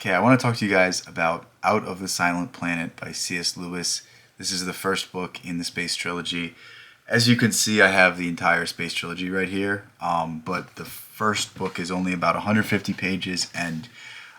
Okay, I want to talk to you guys about Out of the Silent Planet by C.S. Lewis. This is the first book in the Space Trilogy. As you can see, I have the entire Space Trilogy right here, but the first book is only about 150 pages, and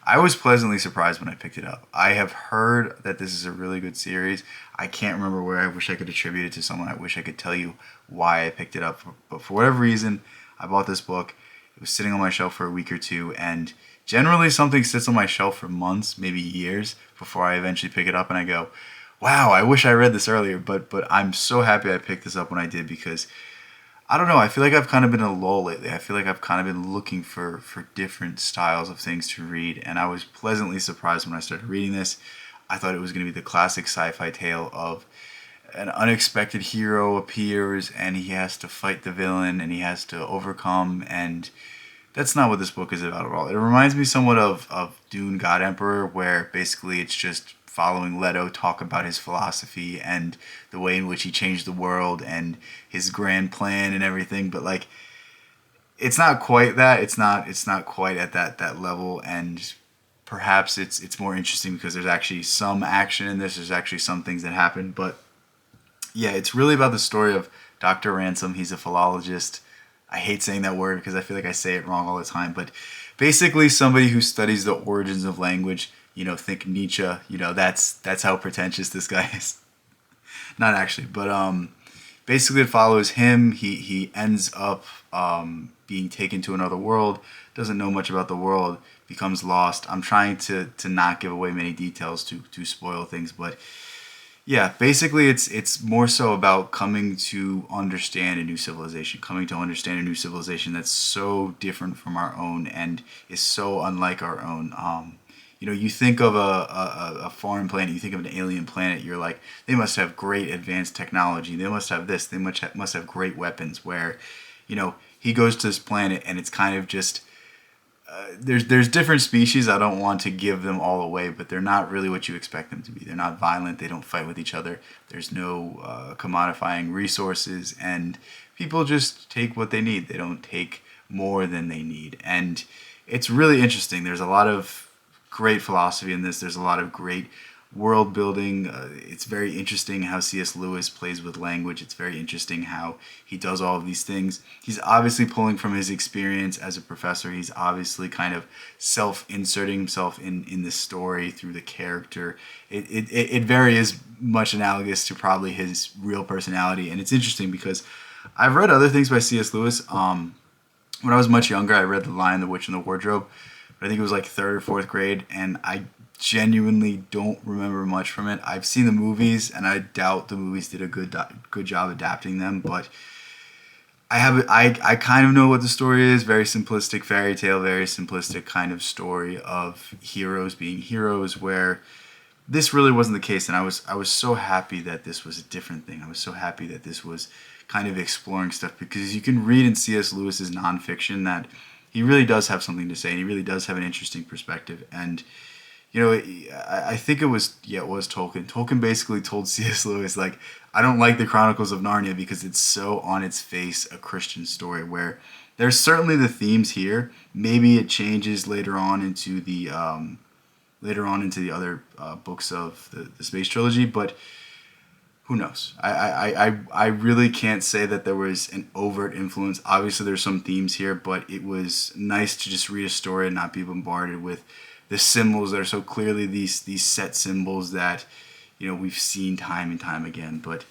I was pleasantly surprised when I picked it up. I have heard that this is a really good series. I can't remember where. I wish I could attribute it to someone. I wish I could tell you why I picked it up, but for whatever reason, I bought this book. It was sitting on my shelf for a week or two, and generally something sits on my shelf for months, maybe years, before I eventually pick it up and I go, wow, I wish I read this earlier, but I'm so happy I picked this up when I did because I don't know, I feel like I've kind of been in a lull lately. I feel like I've kind of been looking for different styles of things to read, and I was pleasantly surprised when I started reading this. I thought it was going to be the classic sci-fi tale of an unexpected hero appears and he has to fight the villain and he has to overcome, and that's not what this book is about at all. It reminds me somewhat of Dune God Emperor, where basically it's just following Leto talk about his philosophy and the way in which he changed the world and his grand plan and everything. But like, it's not quite that. It's not quite at that level. And perhaps it's more interesting because there's actually some action in this. There's actually some things that happen. But yeah, it's really about the story of Dr. Ransom. He's a philologist. I hate saying that word because I feel like I say it wrong all the time, but basically somebody who studies the origins of language. Think Nietzsche. That's how pretentious this guy is. Not actually, but basically it follows him. He ends up being taken to another world. Doesn't know much about the world. Becomes lost. I'm trying to not give away many details to spoil things, but yeah, basically it's more so about coming to understand a new civilization, coming to understand a new civilization that's so different from our own and is so unlike our own. You think of a foreign planet, you think of an alien planet, you're like, they must have great advanced technology, they must have this, they must have great weapons. Where, he goes to this planet and it's kind of just there's different species. I don't want to give them all away, but they're not really what you expect them to be. They're not violent. They don't fight with each other. There's no commodifying resources, and people just take what they need. They don't take more than they need, and it's really interesting. There's a lot of great philosophy in this. There's a lot of great world building. It's very interesting how C.S. Lewis plays with language. It's very interesting how he does all of these things. He's obviously pulling from his experience as a professor. He's obviously kind of self-inserting himself in the story through the character. It very is much analogous to probably his real personality, and it's interesting because I've read other things by C.S. Lewis. When I was much younger, I read The Lion, the Witch, and the Wardrobe. But I think it was like third or fourth grade, and I genuinely don't remember much from it. I've seen the movies, and I doubt the movies did a good job adapting them. But I kind of know what the story is. Very simplistic fairy tale, very simplistic kind of story of heroes being heroes. Where this really wasn't the case, and I was so happy that this was a different thing. I was so happy that this was kind of exploring stuff, because you can read in C.S. Lewis's nonfiction that he really does have something to say, and he really does have an interesting perspective. And I think it was Tolkien. Tolkien basically told C.S. Lewis, like, I don't like the Chronicles of Narnia because it's so on its face a Christian story, where there's certainly the themes here. Maybe it changes later on into the other books of the Space Trilogy, but who knows? I really can't say that there was an overt influence. Obviously, there's some themes here, but it was nice to just read a story and not be bombarded with the symbols that are so clearly these set symbols that we've seen time and time again. But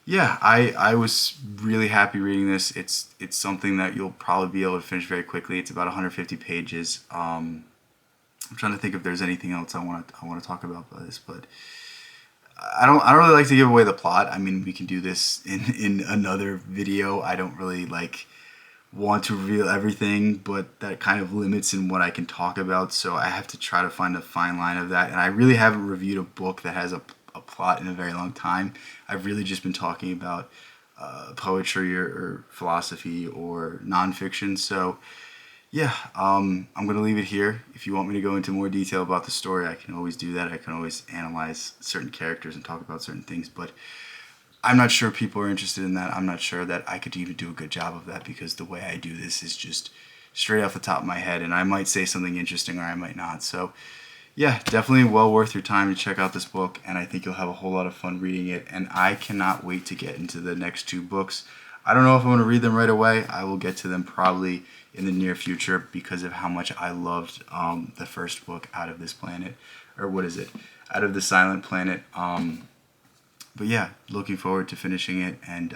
yeah, I was really happy reading this. It's something that you'll probably be able to finish very quickly. It's about 150 pages. I'm trying to think if there's anything else I want to talk about by this, but I don't really like to give away the plot. I mean, we can do this in another video. I don't really want to reveal everything, but that kind of limits in what I can talk about. So I have to try to find a fine line of that. And I really haven't reviewed a book that has a plot in a very long time. I've really just been talking about poetry or philosophy or nonfiction. So yeah, I'm going to leave it here. If you want me to go into more detail about the story, I can always do that. I can always analyze certain characters and talk about certain things, but I'm not sure people are interested in that. I'm not sure that I could even do a good job of that, because the way I do this is just straight off the top of my head, and I might say something interesting or I might not. So yeah, definitely well worth your time to check out this book, and I think you'll have a whole lot of fun reading it. And I cannot wait to get into the next two books. I don't know if I'm going to read them right away. I will get to them probably in the near future because of how much I loved the first book, Out of This Planet, or what is it, Out of the Silent Planet. But yeah, looking forward to finishing it, and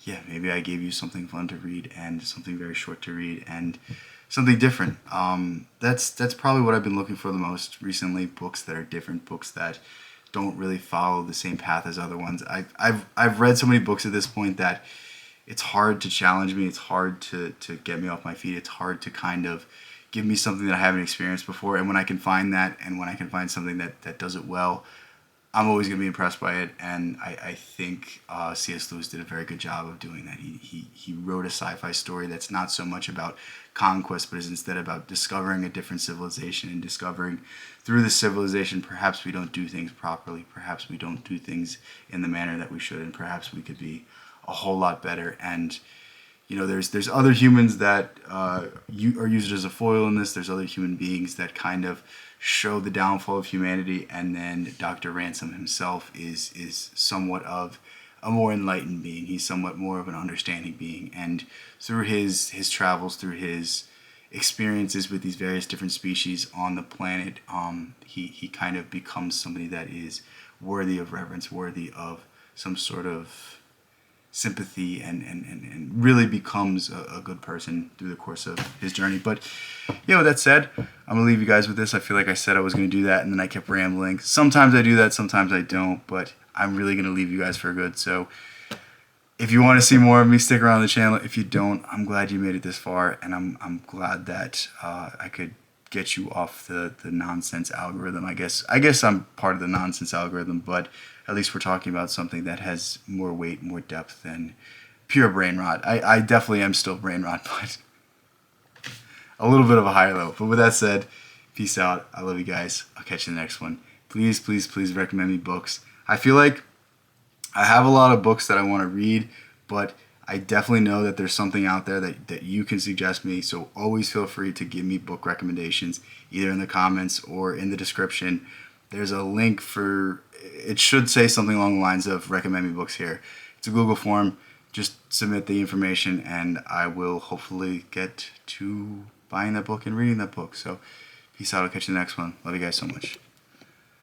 yeah, maybe I gave you something fun to read and something very short to read and something different. That's probably what I've been looking for the most recently. Books that are different, books that don't really follow the same path as other ones. I've read so many books at this point that it's hard to challenge me. It's hard to get me off my feet. It's hard to kind of give me something that I haven't experienced before. And when I can find that, and when I can find something that does it well, I'm always going to be impressed by it, and I think C.S. Lewis did a very good job of doing that. He wrote a sci-fi story that's not so much about conquest, but is instead about discovering a different civilization and discovering through the civilization perhaps we don't do things properly, perhaps we don't do things in the manner that we should, and perhaps we could be a whole lot better. And there's other humans that are used as a foil in this. There's other human beings that kind of show the downfall of humanity, and then Dr. Ransom himself is somewhat of a more enlightened being. He's somewhat more of an understanding being, and through his travels, through his experiences with these various different species on the planet, he kind of becomes somebody that is worthy of reverence, worthy of some sort of sympathy, and really becomes a good person through the course of his journey. But with that said, I'm gonna leave you guys with this. I feel like I said I was gonna do that, and then I kept rambling. Sometimes I do that, sometimes I don't, but I'm really gonna leave you guys for good. So if you want to see more of me, stick around the channel. If you don't, I'm glad you made it this far, and I'm glad that I could get you off the nonsense algorithm. I guess I'm part of the nonsense algorithm, but at least we're talking about something that has more weight, more depth than pure brain rot. I definitely am still brain rot, but a little bit of a higher level. But with that said, peace out. I love you guys. I'll catch you in the next one. Please, please, please recommend me books. I feel like I have a lot of books that I want to read, but I definitely know that there's something out there that you can suggest me. So always feel free to give me book recommendations, either in the comments or in the description. There's a link for, it should say something along the lines of recommend me books here. It's a Google form. Just submit the information, and I will hopefully get to buying that book and reading that book. So peace out. I'll catch you in the next one. Love you guys so much.